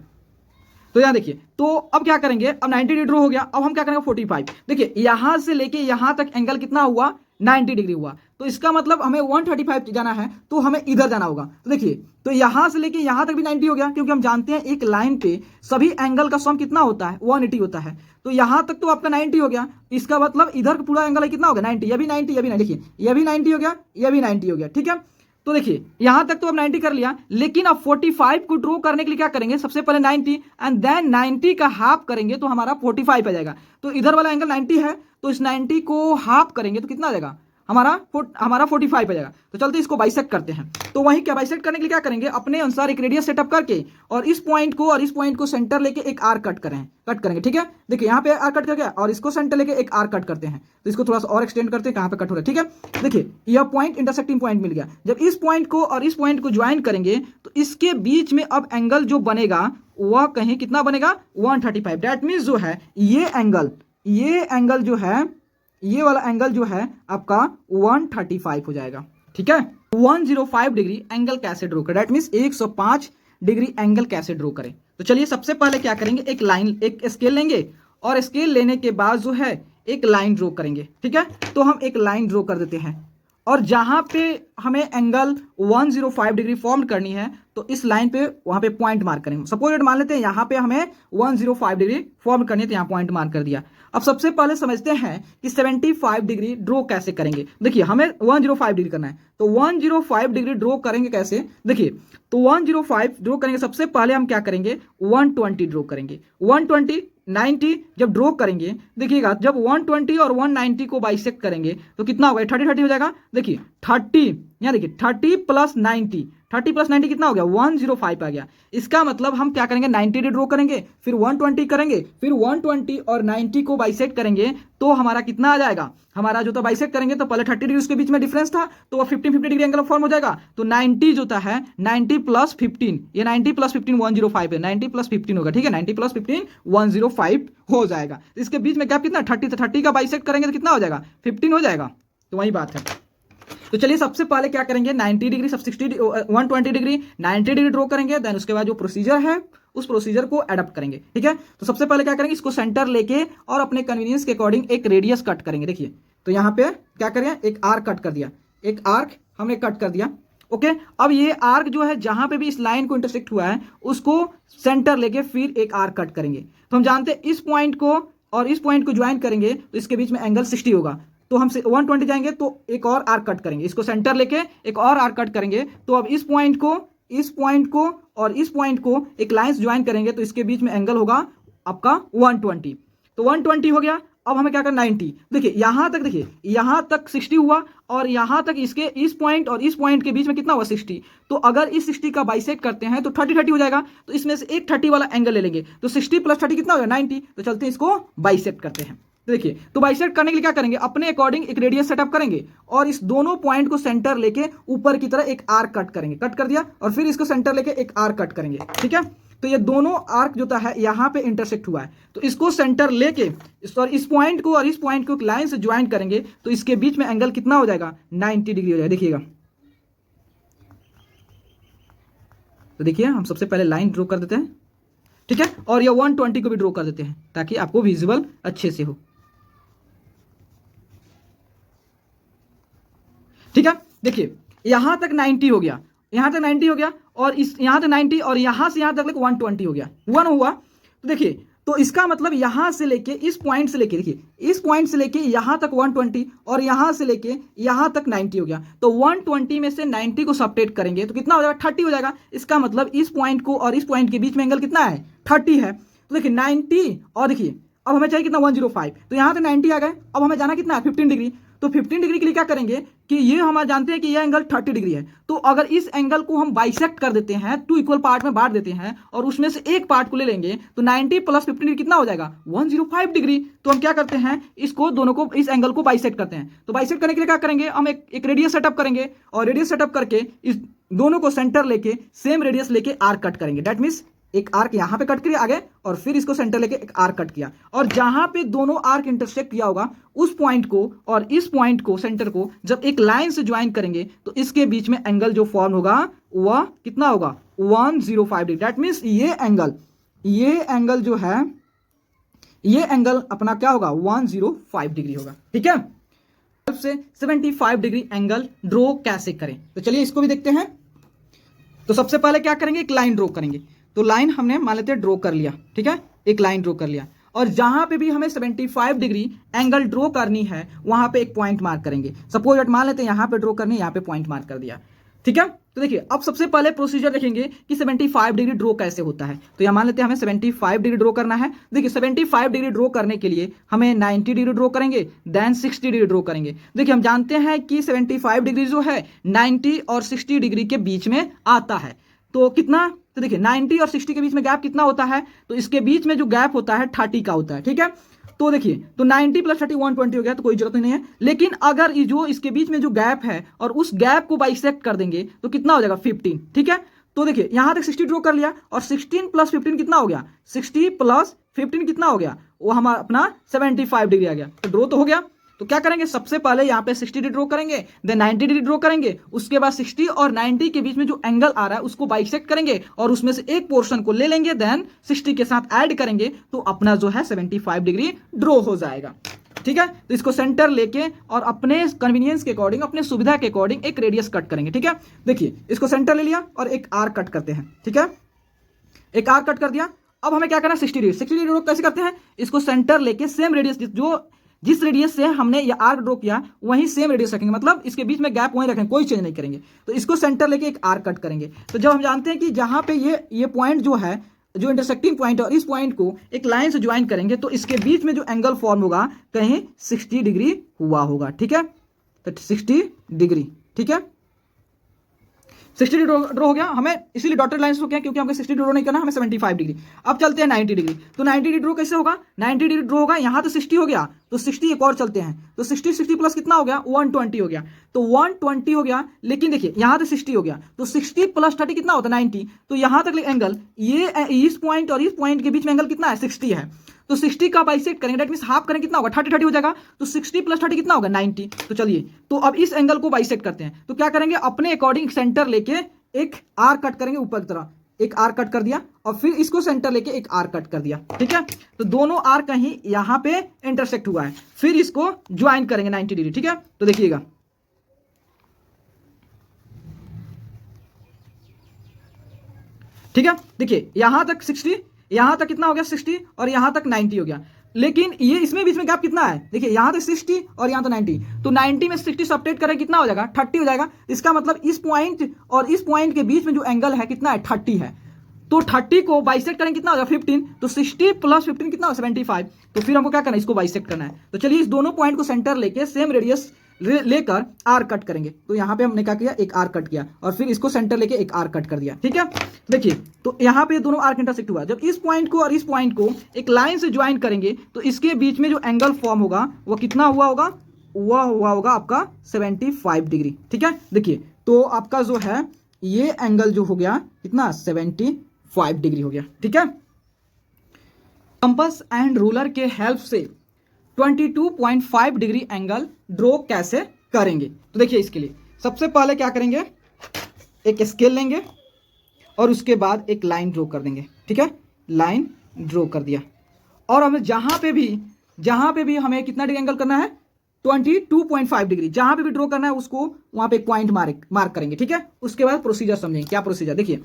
तो यहां देखिए, तो अब क्या करेंगे, अब 90 डिग्री ड्रॉ हो गया। अब हम क्या करेंगे, 45। देखिए यहां से लेके यहां तक एंगल कितना हुआ, 90 डिग्री हुआ। तो इसका मतलब हमें 135 जाना है तो हमें इधर जाना होगा। तो देखिए, तो यहां से लेके यहां तक भी 90 हो गया, क्योंकि हम जानते हैं एक लाइन पे सभी एंगल का सम कितना होता है, 180 होता है। तो यहां तक तो आपका 90 हो गया, इसका मतलब इधर का पूरा एंगल कितना हो गया, 90। ये भी 90, ये भी 90, देखिए ये भी 90 हो गया, ये भी 90 हो गया। ठीक है, तो देखिए यहां तक तो अब 90 कर लिया, लेकिन अब 45 को ड्रॉ करने के लिए क्या करेंगे, सबसे पहले 90 एंड देन 90 का हाफ करेंगे तो हमारा 45 आ जाएगा। तो इधर वाला एंगल 90 है तो इस 90 को हाफ करेंगे तो कितना आ जाएगा, हमारा 45 आ जाएगा। तो चलते इसको बाइसेक्ट करते हैं। तो वहीं क्या बाइसेक्ट करने के लिए क्या करेंगे, अपने अनुसार एक रेडियस सेटअप करके और इस पॉइंट को और इस पॉइंट को सेंटर लेके एक आर्क कट करेंगे। ठीक है, देखिए यहाँ पे आर्क कट कर गया और इसको सेंटर लेके एक आर्क कट करते हैं। तो इसको थोड़ा सा और एक्सटेंड करते हैं, कहाँ पे कट हो रहा है। ठीक है, देखिए यह पॉइंट इंटरसेक्टिंग पॉइंट मिल गया। जब इस पॉइंट को और इस पॉइंट को ज्वाइन करेंगे तो इसके बीच में अब एंगल जो बनेगा वह कहीं कितना बनेगा, 135। डेट मीन्स जो है ये एंगल जो है, ये वाला एंगल जो है आपका 135 हो जाएगा। ठीक है, 105 डिग्री एंगल कैसे ड्रॉ करें, दैट मींस 105 डिग्री एंगल कैसे ड्रॉ करें। तो चलिए सबसे पहले क्या करेंगे, एक स्केल लेंगे और स्केल लेने के बाद जो है एक लाइन ड्रॉ करेंगे। ठीक है, तो हम एक लाइन ड्रॉ कर देते हैं और जहां पे हमें एंगल 105 डिग्री फॉर्म करनी है तो इस लाइन पे वहां पे पॉइंट मार्क करेंगे। सपोज मान लेते हैं यहां पे हमें 105 डिग्री फॉर्म करनी है तो यहां पॉइंट मार्क कर दिया। अब सबसे पहले समझते हैं कि 75 डिग्री ड्रॉ कैसे करेंगे। देखिए हमें 105 डिग्री करना है तो 105 डिग्री ड्रॉ करेंगे कैसे, देखिए तो 105 ड्रॉ करेंगे, सबसे पहले हम क्या करेंगे, 120 ड्रॉ करेंगे। 120 90 जब ड्रॉ करेंगे, देखिएगा जब 120 और 190 को बाइसेक्ट करेंगे तो कितना होगा, 30 हो जाएगा। देखिए 30, यहाँ देखिए 30 प्लस 90, 30 प्लस 90 कितना हो गया 105 आ गया। इसका मतलब हम क्या करेंगे 90 डिग्री ड्रॉ करेंगे, फिर 120 करेंगे, फिर 120 और 90 को बाइसेक्ट करेंगे तो हमारा कितना आ जाएगा, हमारा जो था बाइसेक्ट करेंगे तो पहले 30 डिग्री उसके बीच में डिफरेंस था तो वो 15 डिग्री एंगल फॉर्म हो जाएगा। तो 90 जो था है 90 प्लस 15, ये 90 प्लस 15 105 है, 90 प्लस 15 होगा, ठीक है 90 प्लस 15 105 हो जाएगा। इसके बीच में गैप कितना 30, तो 30 का बाइसेक्ट करेंगे तो कितना हो जाएगा 15 हो जाएगा। तो वही बात है। तो चलिए सबसे पहले क्या करेंगे 90 डिग्री सब 120 डिग्री 90 डिग्री ड्रॉ करेंगे, देन उसके बाद जो प्रोसीजर है उस प्रोसीजर को एडप्ट करेंगे, ठीक है। तो सबसे पहले क्या करेंगे इसको सेंटर लेके और अपने कन्वीनियंस के अकॉर्डिंग एक रेडियस कट करेंगे। देखिए तो यहाँ पे क्या करें एक आर्क कट कर दिया, एक आर्क हमने कट कर दिया, ओके। अब ये आर्क जो है जहां पे भी इस लाइन को इंटरसेक्ट हुआ है उसको सेंटर लेके फिर एक आर्क कट करेंगे। तो हम जानते हैं इस पॉइंट को और इस पॉइंट को ज्वाइन करेंगे तो इसके बीच में एंगल 60 होगा। तो हम 120 जाएंगे तो एक और आर्क कट करेंगे, इसको सेंटर लेके एक और आर्क कट करेंगे। तो अब इस पॉइंट को और इस पॉइंट को एक लाइन ज्वाइन करेंगे तो इसके बीच में एंगल होगा आपका 120। तो 120 हो गया। अब हमें क्या करना 90, देखिए यहां तक, देखिए यहां तक 60 हुआ और यहां तक इसके इस पॉइंट और इस पॉइंट के बीच में कितना हुआ 60। तो अगर इस 60 का बाइसेक्ट करते हैं तो 30 हो जाएगा। तो इसमें से एक 30 वाला एंगल ले लेंगे तो 60 प्लस 30 कितना होगा 90। तो चलते हैं इसको बाइसेक्ट करते हैं। देखिए तो बाइसेक्ट करने के लिए क्या करेंगे अपने अकॉर्डिंग एक रेडियस सेटअप करेंगे और इस दोनों पॉइंट को सेंटर लेके ऊपर की तरह एक आर्क कट करेंगे, कट कर दिया और फिर इसको सेंटर लेके एक आर्क कट करेंगे, ठीक है। तो ये दोनों आर्क जो है यहां पे इंटरसेक्ट हुआ है तो इसको सेंटर लेके इस पॉइंट को और इस पॉइंट को एक लाइन से ज्वाइन करेंगे तो इसके बीच में एंगल कितना हो जाएगा 90 डिग्री हो जाएगा। देखिएगा तो देखिए हम सबसे पहले लाइन ड्रॉ कर देते हैं, ठीक है, और ये 120 को भी ड्रॉ कर देते हैं ताकि आपको विजुअल अच्छे से हो, ठीक है। देखिए यहां तक 90 हो गया, यहां तक 90 हो गया और इस यहां तक 90 और यहां से यहां तक 120 हो गया, 1 हुआ। तो देखिए तो इसका मतलब यहां से लेके इस पॉइंट से लेके, देखिए इस पॉइंट से लेके यहां तक 120 और यहां से लेके यहां तक 90 हो गया। तो 120 में से 90 को सब्ट्रैक्ट करेंगे तो कितना हो जाएगा 30 हो जाएगा। इसका मतलब इस पॉइंट को और इस पॉइंट के बीच में एंगल कितना है 30 है। तो देखिए 90 और देखिए अब हमें चाहिए कितना 105, तो यहां तक 90 आ गए। अब हमें जाना कितना है 15 डिग्री। तो 15 डिग्री के लिए क्या करेंगे कि ये हम जानते हैं कि ये एंगल 30 डिग्री है। तो अगर इस एंगल को हम बाइसेक्ट कर देते हैं 2 इक्वल पार्ट में बांट देते हैं और उसमें से एक पार्ट को ले लेंगे तो 90 प्लस 15 डिग्री कितना हो जाएगा 105 डिग्री। तो हम क्या करते हैं इसको दोनों को इस एंगल को बाइसेक्ट करते हैं। तो बाइसेक्ट करने के लिए क्या करेंगे हम एक रेडियस सेटअप करेंगे और रेडियस सेटअप करके इस दोनों को सेंटर लेके सेम रेडियस लेके आर्क कट करेंगे। दैट मीन्स एक आर्क यहां पे कट किया आगे और फिर इसको सेंटर लेके एक आर्क कट किया और जहां पे दोनों आर्क इंटरसेक्ट किया होगा उस पॉइंट को और इस पॉइंट को सेंटर को जब एक लाइन से ज्वाइन करेंगे तो इसके बीच में एंगल जो फॉर्म होगा वह कितना होगा 105 डिग्री। दैट मीन्स ये एंगल जो है ये एंगल अपना क्या होगा 105 डिग्री होगा, ठीक है। से 75 डिग्री एंगल ड्रॉ कैसे करें तो चलिए इसको भी देखते हैं। तो सबसे पहले क्या करेंगे एक लाइन ड्रॉ करेंगे। तो लाइन हमने मान लेते हैं ड्रॉ कर लिया, ठीक है, एक लाइन ड्रॉ कर लिया और जहां पे भी हमें 75 डिग्री एंगल ड्रॉ करनी है वहां पे एक पॉइंट मार्क करेंगे। सपोज दैट मान लेते हैं यहां पे ड्रॉ करनी है, यहां पे पॉइंट मार्क कर दिया, ठीक है। तो देखिए अब सबसे पहले प्रोसीजर देखेंगे कि 75 डिग्री ड्रॉ कैसे होता है। तो यहां मान लेते हैं हमें 75 डिग्री ड्रॉ करना है। देखिए 75 डिग्री ड्रॉ करने के लिए हमें 90 डिग्री ड्रॉ करेंगे देन 60 डिग्री ड्रॉ करेंगे। देखिए हम जानते हैं कि 75 डिग्री जो है 90 और 60 डिग्री के बीच में आता है। तो कितना, तो देखिए 90 और 60 के बीच में गैप कितना होता है तो इसके बीच में जो गैप होता है 30 का होता है, ठीक है। तो देखिए तो 90 प्लस 30 120 हो गया तो कोई जरूरत नहीं है। लेकिन अगर जो इसके बीच में जो गैप है और उस गैप को बाइसेक्ट कर देंगे तो कितना हो जाएगा 15, ठीक है। तो देखिए यहां तक 60 ड्रॉ कर लिया और 16 प्लस 15 कितना हो गया 60 प्लस 15 कितना हो गया वो हमारा अपना 75 डिग्री आ गया। तो ड्रॉ तो हो गया। तो क्या करेंगे सबसे पहले यहाँ पे 60 डिग्री ड्रॉ करेंगे देन 90 डिग्री ड्रॉ करेंगे। उसके बाद 60 और 90 के बीच में जो एंगल आ रहा है उसको बाइसेक्ट करेंगे और उसमें से एक पोर्शन को ले लेंगे देन 60 के साथ ऐड करेंगे तो अपना जो है 75 डिग्री ड्रॉ हो जाएगा, ठीक है। तो इसको सेंटर लेके और अपने कन्वीनियंस के अकॉर्डिंग अपने सुविधा के अकॉर्डिंग एक रेडियस कट करेंगे, ठीक है। देखिए इसको सेंटर ले लिया और एक आर्क कट करते हैं, ठीक है, एक आर्क कट कर दिया। अब हमें क्या करना है 60 डिग्री ड्रॉ कैसे करते हैं, इसको सेंटर लेके सेम रेडियस जिस रेडियस से हमने ये आर्क ड्रॉ किया वहीं सेम रेडियस रखेंगे, मतलब इसके बीच में गैप वहीं रखेंगे, कोई चेंज नहीं करेंगे। तो इसको सेंटर लेके एक आर्क कट करेंगे। तो जब हम जानते हैं कि जहां पे ये पॉइंट जो है जो इंटरसेक्टिंग पॉइंट और इस पॉइंट को एक लाइन से ज्वाइन करेंगे तो इसके बीच में जो एंगल फॉर्म होगा कहीं 60 डिग्री हुआ होगा, ठीक है। तो 60 डिग्री, ठीक है। 60 डिग्री ड्रॉ हो गया, हमें इसीलिए डॉटेड लाइंस को क्या, क्योंकि हमें 60 ड्रॉ नहीं करना, हमें 75 डिग्री। अब चलते हैं 90 डिग्री। तो 90 डिग्री ड्रॉ कैसे होगा, 90 डिग्री ड्रॉ होगा, यहाँ तो 60 हो गया, तो 60 एक और चलते हैं, तो 60 प्लस कितना हो गया, 120 हो गया, तो 120 हो गया। लेकिन देखिए यहाँ तो 60 हो गया, तो 60 प्लस 30 कितना होता है 90, तो यहाँ तक एंगल, ये इस पॉइंट और इस पॉइंट के बीच में एंगल कितना है, 60 है। तो 60 का बाइसेक्ट करेंगे, दैट मींस हाफ करेंगे, कितना होगा 30 हो जाएगा, तो 60 प्लस 30 कितना होगा 90। तो चलिए, तो अब इस एंगल को बाइसेक्ट करते हैं, तो क्या करेंगे, अपने अकॉर्डिंग सेंटर लेके एक आर कट करेंगे ऊपर की तरह, एक आर कट कर दिया, और फिर इसको सेंटर लेके एक आर कट कर दिया, ठीक है। तो दोनों आर कहीं यहां पे इंटरसेक्ट हुआ है, फिर इसको ज्वाइन करेंगे 90 डिग्री, ठीक है। तो देखिएगा, ठीक है, देखिए यहां तक 60, यहां तक कितना हो गया 60, और यहां तक 90 हो गया। लेकिन ये इसमें बीच में गैप कितना है, देखिए यहां तक 60 और यहां तो 90, तो 90 में 60 सब्ट्रैक्ट करें कितना हो जाएगा, 30 हो जाएगा। इसका मतलब इस पॉइंट और इस पॉइंट के बीच में जो एंगल है कितना है, 30 है। तो 30 को बाइसेक्ट करें कितना हो जाएगा 15, तो 60 प्लस 15 कितना हो 75। तो फिर हमको क्या करना है, इसको बाइसेक्ट करना है। तो चलिए इस दोनों पॉइंट को सेंटर लेके सेम रेडियस लेकर आर कट करेंगे। तो यहां पे हमने क्या किया, एक आर कट किया, और फिर इसको सेंटर लेके एक आर कट कर दिया, ठीक है। देखिए, तो यहां पे दोनों आर्क इंटरसेक्ट हुआ, जब इस पॉइंट को और इस पॉइंट को एक लाइन से ज्वाइन करेंगे, तो इसके बीच में जो एंगल फॉर्म होगा वो कितना हुआ होगा, वह हुआ होगा आपका 75 डिग्री, ठीक है। देखिए, तो आपका जो है ये एंगल जो हो गया कितना, 75 डिग्री हो गया, ठीक है। कंपास एंड रूलर के हेल्प से 22.5 डिग्री एंगल ड्रॉ कैसे करेंगे। तो देखिए, इसके लिए सबसे पहले क्या करेंगे, एक स्केल लेंगे और उसके बाद एक लाइन ड्रॉ कर देंगे, ठीक है। लाइन ड्रॉ कर दिया, और हमें जहां पे भी हमें कितना डिग्री एंगल करना है, 22.5 डिग्री, जहां पे भी ड्रॉ करना है उसको वहां पे एक पॉइंट मार्क करेंगे, ठीक है। उसके बाद प्रोसीजर समझेंगे, क्या प्रोसीजर, देखिए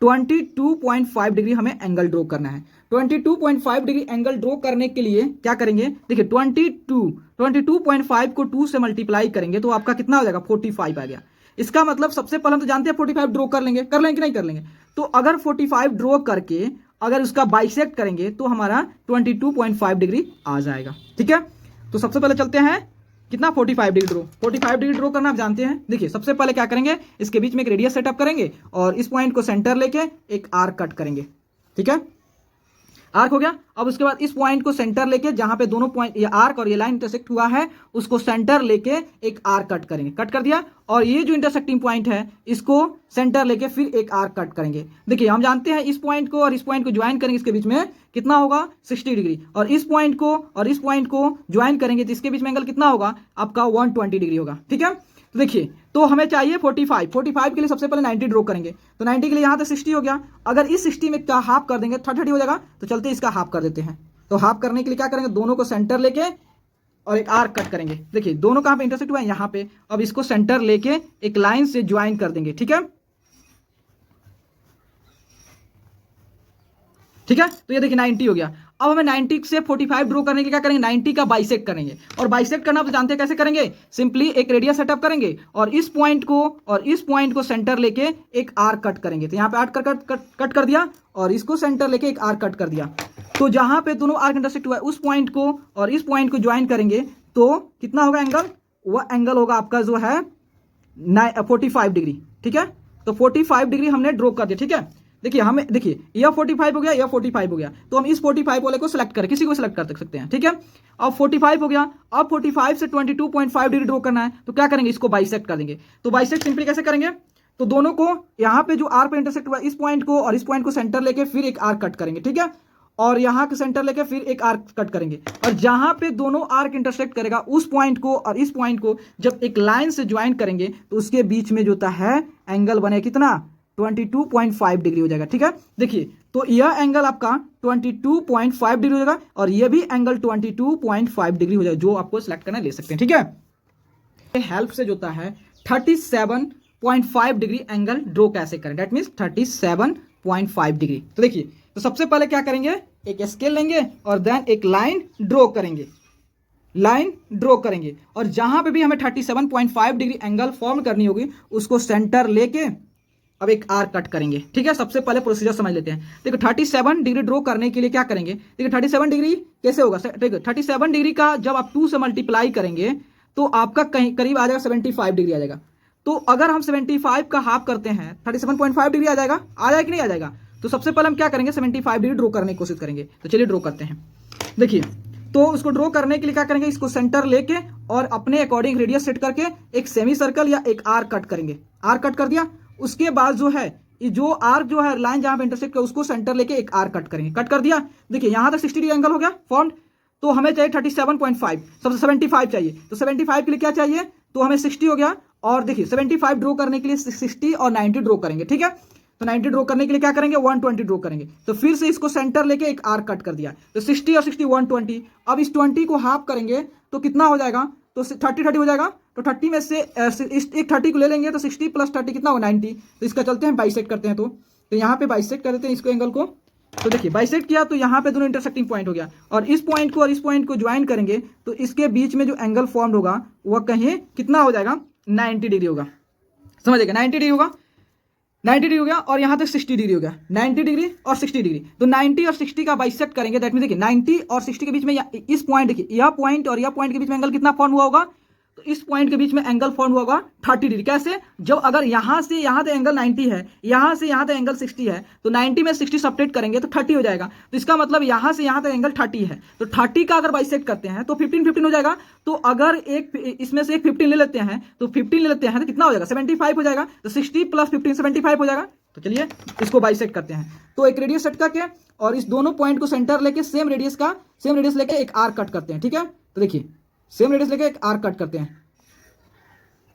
22.5 डिग्री हमें एंगल ड्रॉ करना है। 22.5 डिग्री एंगल ड्रॉ करने के लिए क्या करेंगे, देखिए 22.5 को 2 से मल्टीप्लाई करेंगे तो आपका कितना हो जाएगा, 45 आ गया। इसका मतलब सबसे पहले हम तो जानते हैं 45 ड्रॉ कर लेंगे कि नहीं कर लेंगे। तो अगर 45 ड्रॉ करके अगर उसका बाइसेक्ट करेंगे तो हमारा 22.5 डिग्री आ जाएगा, ठीक है। तो सबसे पहले चलते हैं, कितना 45 डिग्री ड्रॉ, 45 डिग्री ड्रॉ करना आप जानते हैं। देखिए, सबसे पहले क्या करेंगे, इसके बीच में एक रेडियस सेटअप करेंगे और इस पॉइंट को सेंटर लेके एक आर्क कट करेंगे, ठीक है। आर्क हो गया। अब उसके बाद इस पॉइंट को सेंटर लेके, जहां पे दोनों पॉइंट, ये आर्क और ये लाइन इंटरसेक्ट हुआ है, उसको सेंटर लेके एक आर्क कट करेंगे, कट कर दिया। और ये जो इंटरसेक्टिंग पॉइंट है इसको सेंटर लेके फिर एक आर्क कट करेंगे। देखिए, हम जानते हैं इस पॉइंट को और इस पॉइंट को ज्वाइन करेंगे, इसके बीच में कितना होगा 60 डिग्री, और इस पॉइंट को और इस पॉइंट को ज्वाइन करेंगे तो इसके बीच में एंगल कितना होगा आपका 120 डिग्री होगा, ठीक है। तो देखिए, तो हमें चाहिए 45 के लिए सबसे पहले 90 ड्रॉ करेंगे। तो 90 के लिए यहां तक 60 हो गया, अगर इस 60 में का हाफ कर देंगे 30 हो जाएगा। तो चलते इसका हाफ कर देते हैं। तो हाफ करने के लिए क्या करेंगे, दोनों को सेंटर लेके और एक आर्क कट करेंगे। देखिए, दोनों कहां पे इंटरसेक्ट हुआ है, यहां पे। अब इसको सेंटर लेके एक लाइन से ज्वाइन कर देंगे, ठीक है, ठीक है। तो ये देखिए 90 हो गया। अब हमें 90 से 45 ड्रॉ करने के क्या करेंगे, 90 का बाइसेक्ट करेंगे। और बाइसेक्ट करना आप जानते हैं कैसे करेंगे, सिंपली एक रेडियस सेटअप करेंगे और इस पॉइंट को सेंटर लेके एक आर्क कट करेंगे। तो यहाँ पे आर्क कट कर दिया और इसको सेंटर लेके एक आर्क कट कर दिया। तो जहां पे दोनों आर्क इंटरसेक्ट हुआ है उस पॉइंट को और इस पॉइंट को ज्वाइन करेंगे तो कितना होगा एंगल, वह एंगल होगा आपका जो है 45 डिग्री, ठीक है। तो 45 डिग्री हमने ड्रॉ कर दिया, ठीक है। देखिए, हमें देखिए यह 45 हो गया, यह 45 हो गया, तो हम इस 45 वाले को सिलेक्ट करें, किसी को सिलेक्ट कर सकते हैं, ठीक है। अब 45 हो गया। अब 45 से 22.5 डिग्री ड्रॉ करना है, तो क्या करेंगे, इसको बाइसेक्ट कर देंगे। तो बाइसेक्ट सिंपली कैसे करेंगे, तो दोनों को यहाँ पे जो आर पे इंटरसेक्ट हुआ इस पॉइंट को और इस पॉइंट को सेंटर लेके फिर एक आर्क कट करेंगे, ठीक है। और यहाँ के सेंटर लेके फिर एक आर्क कट करेंगे, और जहां पे दोनों आर्क इंटरसेक्ट करेगा उस पॉइंट को और इस पॉइंट को जब एक लाइन से ज्वाइन करेंगे तो उसके बीच में जो होता है एंगल बने कितना, 22.5 डिग्री हो जाएगा, ठीक है। देखिए, तो यह एंगल आपका 22.5 डिग्री हो जाएगा और यह भी एंगल 22.5 डिग्री हो जाएगा, जो आपको सिलेक्ट करना ले सकते हैं, ठीक है। हेल्प से जो होता है 37.5 डिग्री एंगल ड्रॉ कैसे करें, दैट मीन्स 37.5 डिग्री। तो देखिए, तो सबसे पहले क्या करेंगे, एक स्केल लेंगे और देन एक लाइन ड्रॉ करेंगे, लाइन ड्रॉ करेंगे। और जहां पे भी हमें 37.5 डिग्री एंगल फॉर्म करनी होगी उसको सेंटर लेके अब एक आर्क कट करेंगे, ठीक है। सबसे पहले प्रोसीजर समझ लेते हैं। देखो, 37 डिग्री ड्रॉ करने के लिए क्या करेंगे, देखिए 37 डिग्री कैसे होगा, देखो 37 डिग्री का जब आप 2 से मल्टीप्लाई करेंगे तो आपका कहीं करीब आ जाएगा 75 डिग्री आ जाएगा। तो अगर हम 75 का हाफ करते हैं 37.5 डिग्री आ जाएगा कि नहीं आ जाएगा। तो सबसे पहले हम क्या करेंगे 75 डिग्री ड्रॉ करने की कोशिश करेंगे। तो चलिए ड्रॉ करते हैं। देखिए तो उसको ड्रॉ करने के लिए क्या करेंगे, इसको सेंटर लेके और अपने अकॉर्डिंग रेडियस सेट करके एक सेमी सर्कल या एक आर्क कट करेंगे। आर्क कट कर दिया, उसके बाद जो है जो आर्क जो है लाइन जहां पे इंटरसेक्ट कर उसको सेंटर लेके एक आर्क कट करेंगे। कट कर दिया, देखिए यहां तक 60 डिग्री एंगल हो गया फॉर्म। तो हमें चाहिए 37.5, सबसे 75 चाहिए। तो 75 के लिए क्या चाहिए, तो हमें 60 हो गया। और देखिए 75 ड्रॉ करने के लिए 60 और 90 ड्रॉ करेंगे, ठीक है। तो 90 ड्रॉ करने के लिए क्या करेंगे 120 ड्रॉ करेंगे। तो फिर से इसको सेंटर लेके एक आर्क कट कर दिया। तो 60 और 60 120। अब इस 20 को हाफ करेंगे तो कितना हो जाएगा, तो 30 हो जाएगा। तो 30 में से एक 30 को ले लेंगे तो 60 प्लस 30 कितना हो 90। तो इसका चलते हैं बाइसेक्ट करते हैं। तो यहाँ पे बाइसेक्ट कर देते हैं इसको एंगल को। तो देखिए बाइसेक्ट किया तो यहाँ पे दोनों इंटरसेक्टिंग पॉइंट हो गया और इस पॉइंट को और इस पॉइंट को ज्वाइन करेंगे तो इसके बीच में जो एंगल फॉर्म होगा वह कहीं कितना हो जाएगा 90 डिग्री होगा। समझिएगा 90 डिग्री होगा, 90 डिग्री हो गया और यहाँ तक 60 डिग्री हो गया। 90 डिग्री और 60 डिग्री, तो 90 और 60 का बाइसेक्ट करेंगे। दैट मीन देखिए 90 और 60 के बीच में इस पॉइंट, देखिए यह पॉइंट और यह पॉइंट के बीच में एंगल कितना फॉर्म हुआ होगा, तो इस पॉइंट के बीच में एंगल फॉर्म हुआ होगा 30 डिग्री। कैसे, जब अगर यहां से यहां तक एंगल 90 है, यहां से यहां तक एंगल 60 है, तो 90 में 60 सब्ट्रैक्ट करेंगे तो 30 हो जाएगा। तो इसका मतलब यहां से यहां तक एंगल 30 है। तो 30 का अगर बाइसेक्ट करते हैं तो 15 हो जाएगा। तो अगर एक इसमें से एक 15 ले लेते हैं तो 15 ले लेते हैं तो कितना हो जाएगा 75 हो जाएगा। तो 60 प्लस 15 75 हो जाएगा। तो चलिए इसको बाइसेक्ट करते हैं। तो एक रेडियस सेट करके और इस दोनों पॉइंट को सेंटर लेके सेम रेडियस लेके एक आर्क कट करते हैं, ठीक है। तो देखिए सेम रेडियस लेके एक आर्क कट करते हैं।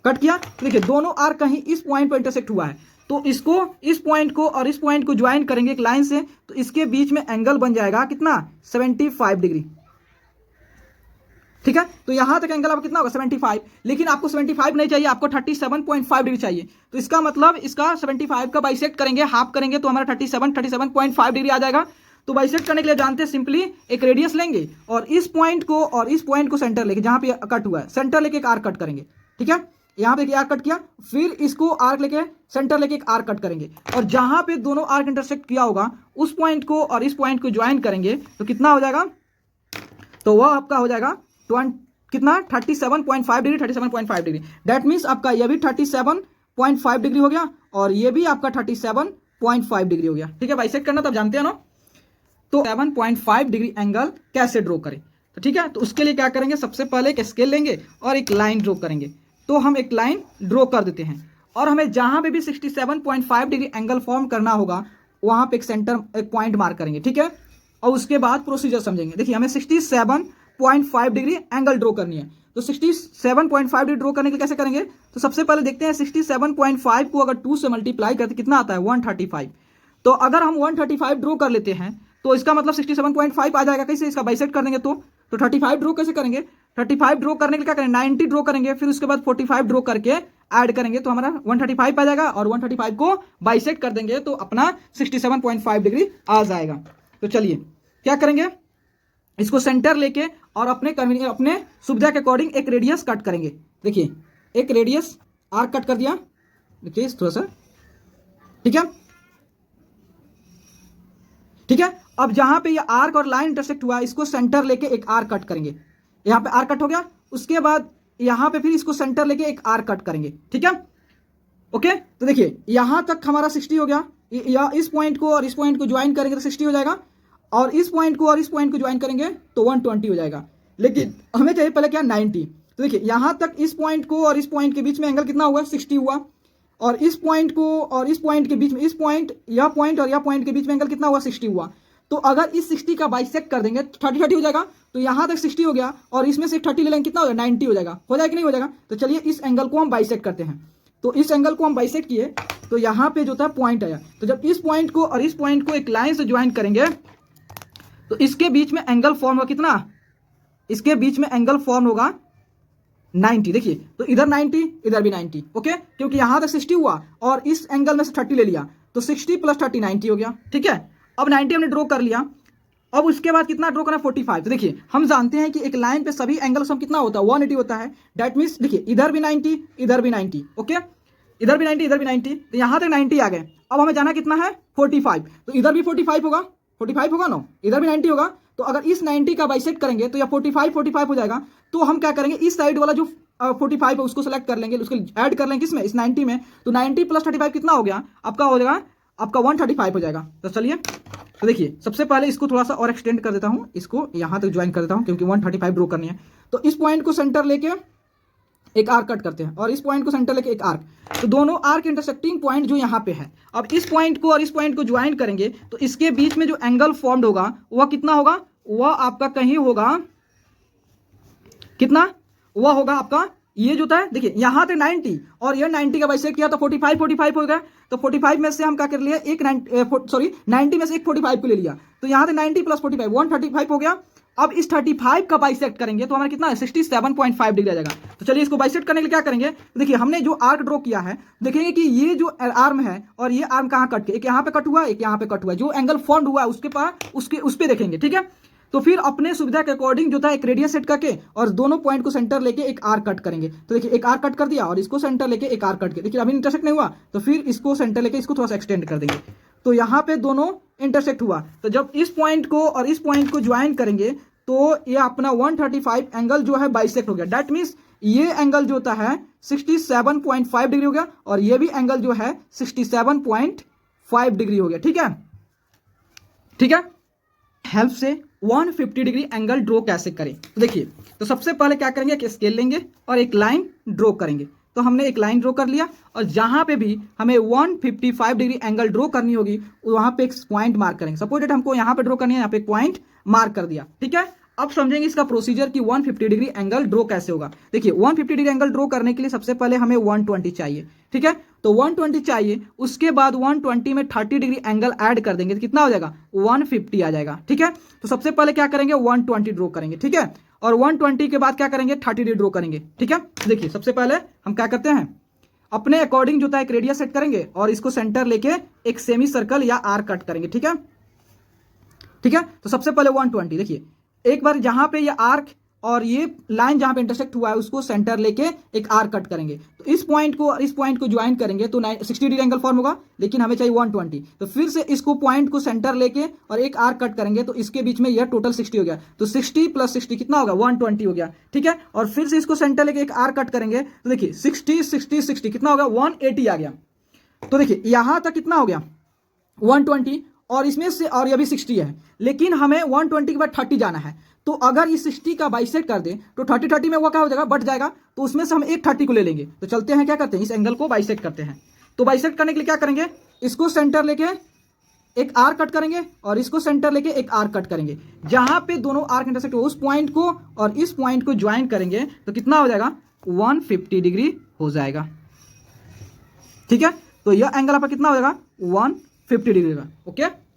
कट किया तो देखिए दोनों आर्क कहीं इस पॉइंट पर इंटरसेक्ट हुआ है। तो इसको इस पॉइंट को और इस पॉइंट को ज्वाइन करेंगे एक लाइन से। तो इसके बीच में एंगल बन जाएगा कितना 75 डिग्री, ठीक है। तो यहां तक एंगल आपका कितना होगा 75, लेकिन आपको 75 नहीं चाहिए, आपको 37.5 डिग्री चाहिए। तो इसका मतलब इसका 75 का बाइसेक्ट करेंगे, हाफ करेंगे तो हमारा 37.5 डिग्री आ जाएगा। तो बाइसेक्ट करने के लिए जानते हैं सिंपली एक रेडियस लेंगे और इस पॉइंट को सेंटर लेके, जहां पे कट हुआ है सेंटर लेके एक आर्क कट करेंगे, ठीक है। यहां पे आर्क कट किया, फिर इसको आर्क लेके सेंटर लेके एक आर्क कट करेंगे और जहां पे दोनों आर्क इंटरसेक्ट किया होगा उस पॉइंट को और इस पॉइंट को ज्वाइन करेंगे तो कितना हो जाएगा, तो वह आपका हो जाएगा कितना 37.5 डिग्री 37.5 डिग्री। दैट मीन्स आपका यह भी 37.5 डिग्री हो गया और ये भी आपका 37.5 डिग्री हो गया, ठीक है। बाइसेक्ट करना तो आप जानते हैं ना। तो 7.5 डिग्री एंगल कैसे ड्रॉ करें, तो ठीक है। तो उसके लिए क्या करेंगे, सबसे पहले एक स्केल लेंगे और एक लाइन ड्रॉ करेंगे। तो हम एक लाइन ड्रॉ कर देते हैं और हमें जहां पे भी 67.5 डिग्री एंगल फॉर्म करना होगा वहां पे एक पॉइंट मार्क करेंगे, ठीक है। और उसके बाद प्रोसीजर समझेंगे। देखिए हमें 67.5 डिग्री एंगल ड्रॉ करनी है। तो 67.5 डिग्री ड्रॉ करने के लिए कैसे करेंगे, तो सबसे पहले देखते हैं 67.5 को अगर 2 से मल्टीप्लाई करते कितना आता है 135। तो अगर हम 135 ड्रॉ कर लेते हैं तो इसका मतलब 67.5 आ जाएगा। कैसे, इसका बाइसेक्ट कर देंगे तो 35 ड्रॉ कैसे करेंगे, 35 ड्रॉ करने के लिए क्या करेंगे 90 ड्रॉ करेंगे, फिर उसके बाद 45 ड्रॉ करके ऐड करेंगे तो हमारा 135 आ जाएगा और 135 को बाइसेक्ट कर देंगे तो अपना 67.5 डिग्री आ जाएगा। तो चलिए क्या करेंगे, इसको सेंटर लेके और अपने सुविधा के अकॉर्डिंग एक रेडियस कट करेंगे। देखिए एक रेडियस आर्क कट कर दिया, देखिए थोड़ा सा, ठीक है, ठीक है। अब जहां पे ये आर्क और लाइन इंटरसेक्ट हुआ इसको सेंटर लेके एक आर्क कट करेंगे। यहां पे आर्क कट हो गया, उसके बाद यहां पे फिर इसको सेंटर लेके एक आर्क कट करेंगे, ठीक है। ओके, तो देखिए यहां तक हमारा 60 हो गया। या इस पॉइंट को और इस पॉइंट को ज्वाइन करेंगे तो 60 हो जाएगा और इस पॉइंट को और इस पॉइंट को ज्वाइन करेंगे तो 120 हो जाएगा। लेकिन हमें चाहिए पहले क्या 90। तो देखिए यहां तक इस पॉइंट को और इस पॉइंट के बीच में एंगल कितना हुआ 60 हुआ और इस पॉइंट को और इस पॉइंट के बीच में इस पॉइंट या पॉइंट और या पॉइंट के बीच में एंगल कितना हुआ 60 हुआ। तो अगर इस 60 का बाइसेक्ट कर देंगे तो 30 हो जाएगा। तो यहां तक 60 हो गया और इसमें से 30 ले लेंगे कितना हो जाएगा 90 हो जाएगा। हो जाएगा कि नहीं हो जाएगा। तो चलिए इस एंगल को हम बाइसेक्ट करते हैं। तो इस एंगल को हम बाइसेक्ट किए तो यहाँ पे जो था पॉइंट आया। तो जब इस पॉइंट को और इस पॉइंट को एक लाइन से ज्वाइन करेंगे तो इसके बीच में एंगल फॉर्म होगा कितना, इसके बीच में एंगल फॉर्म होगा 90। देखिए तो इधर 90 इधर भी 90, ओके, क्योंकि यहां तक 60 हुआ और इस एंगल में से 30 ले लिया तो 60 प्लस 30 90 हो गया, ठीक है। अब 90 हमने ड्रॉ कर लिया। अब उसके बाद कितना ड्रॉ करना 45। तो देखिए हम जानते हैं कि एक लाइन पे सभी एंगल सम कितना होता है 180 होता है। दैट मीन्स देखिए इधर भी 90 इधर भी 90, ओके, इधर भी 90 इधर भी 90, तो यहां तक 90 आ गए। अब हमें जाना कितना है 45। तो इधर भी 45 होगा, 45 होगा ना, इधर भी 90 होगा। तो अगर इस 90 का बाइसेक्ट करेंगे तो या 45 हो जाएगा। तो हम क्या करेंगे इस साइड वाला जो 45 है उसको सेलेक्ट कर लेंगे, उसको ऐड कर लेंगे किसमें, इस 90 में। तो 90 प्लस 35 कितना हो गया आपका, हो जाएगा आपका 135 हो जाएगा। तो चलिए, तो देखिए सबसे पहले इसको थोड़ा सा और एक्सटेंड कर देता हूं, इसको यहां तक ज्वाइन कर देता हूं क्योंकि 135 ड्रॉ करनी है। तो इस पॉइंट को सेंटर लेके एक आर्क कट करते हैं और इस पॉइंट को सेंटर लेके एक आर्क, तो दोनों आर्क इंटरसेक्टिंग पॉइंट जो यहाँ पे है, अब इस पॉइंट को और इस पॉइंट को ज्वाइन करेंगे तो इसके बीच में जो एंगल फॉर्म्ड होगा वह कितना होगा, वह आपका कहीं होगा कितना, वह होगा आपका ये जो था, देखिए यहाँ थे 90 और ये 90 का बाइसेक्ट किया तो 45 हो गया। तो 45 में से हम क्या कर लिया, एक 90 में से एक 45 को ले लिया, तो यहाँ थे 90 प्लस 45 135 हो गया। अब इस 35 का बाइसेक्ट करेंगे तो हमारा कितना है 67.5 डिग्री आ जाएगा। तो चलिए इसको बाइसेक्ट करने के लिए क्या करेंगे, तो देखिए हमने जो आर्क ड्रॉ किया है, देखेंगे कि ये जो आर्म है और ये आर्म कहाँ कट के, एक यहाँ पे कट हुआ, एक यहाँ पे कट हुआ, जो एंगल फॉर्म हुआ है उसके पास उस पे देखेंगे, ठीक है। तो फिर अपने सुविधा के अकॉर्डिंग जो था एक रेडियस सेट करके और दोनों पॉइंट को सेंटर लेके एक आर्क कट करेंगे। तो देखिए एक आर्क कट कर दिया और इसको सेंटर लेके एक आर्क कट के, देखिए अभी इंटरसेक्ट नहीं हुआ तो फिर इसको सेंटर लेके इसको थोड़ा सा एक्सटेंड कर देंगे, तो यहाँ पे दोनों इंटरसेक्ट हुआ। तो जब इस पॉइंट को और इस पॉइंट को ज्वाइन करेंगे तो ये अपना 135 एंगल जो है बाइसेक्ट हो गया। दैट मीन्स ये एंगल जो होता है 67.5 डिग्री हो गया और ये भी एंगल जो है 67.5 डिग्री हो गया, ठीक है। ठीक है, हेल्प से 150 डिग्री एंगल ड्रॉ कैसे करें, तो देखिए, तो सबसे पहले क्या करेंगे कि स्केल लेंगे और एक लाइन ड्रॉ करेंगे। तो हमने एक लाइन ड्रॉ कर लिया और जहां पे भी हमें 155 डिग्री एंगल ड्रॉ करनी होगी वहां पे एक पॉइंट मार्क करेंगे। सपोज डेट हमको यहां पे ड्रॉ करनी है, यहाँ पे एक पॉइंट मार्क कर दिया, ठीक है। अब समझेंगे इसका प्रोसीजर कि 150 डिग्री एंगल ड्रॉ कैसे होगा। देखिए 150 डिग्री एंगल ड्रॉ करने के लिए सबसे पहले हमें 120 चाहिए, ठीक है। तो 120 चाहिए, उसके बाद 120 में 30 डिग्री एंगल ऐड कर देंगे तो कितना हो जाएगा 150 आ जाएगा, ठीक है। तो सबसे पहले क्या करेंगे 120 ड्रॉ करेंगे, ठीक है, और 120 के बाद क्या करेंगे 30 डिग्री ड्रॉ करेंगे, ठीक है। देखिए सबसे पहले हम क्या करते हैं, अपने अकॉर्डिंग जो था एक रेडियस सेट करेंगे और इसको सेंटर लेके एक सेमी सर्कल या आर्क कट करेंगे, ठीक है। ठीक है, तो सबसे पहले 120, देखिए एक बार जहां पे ये आर्क और ये लाइन जहां पे इंटरसेक्ट हुआ है उसको सेंटर लेके एक आर्क कट करेंगे। तो इस पॉइंट को और इस पॉइंट को ज्वाइन करेंगे तो 60 डिग्री एंगल फॉर्म होगा, लेकिन हमें चाहिए 120। तो फिर से इसको पॉइंट को सेंटर लेके और एक आर्क कट करेंगे तो इसके बीच में यह टोटल 60 हो गया। तो 60 प्लस 60 कितना होगा 120 हो गया, ठीक है। और फिर से इसको सेंटर लेके एक आर्क कट करेंगे तो देखिए 60 60 60 कितना होगा 180 आ गया। तो देखिए यहां तक कितना हो गया 120 और इसमें से और ये भी 60 है, लेकिन हमें 120 के बाद 30 जाना है। तो अगर इस 60 का बाइसेक्ट कर दें तो 30 में वो क्या हो जाएगा बढ़ जाएगा, तो उसमें से हम एक 30 को ले लेंगे। तो चलते हैं क्या करते हैं इस एंगल को बाइसेक्ट करते हैं। तो बाइसेक्ट करने के लिए क्या करेंगे, इसको सेंटर लेके एक आर्क कट करेंगे और इसको सेंटर लेके एक आर्क कट करेंगे। जहां पे दोनों आर्क इंटरसेक्ट हो उस पॉइंट को और इस पॉइंट को ज्वाइन करेंगे तो कितना हो जाएगा 150 डिग्री हो जाएगा, ठीक है। तो यह एंगल आपका कितना हो जाएगा 150 डिग्री का, ओके।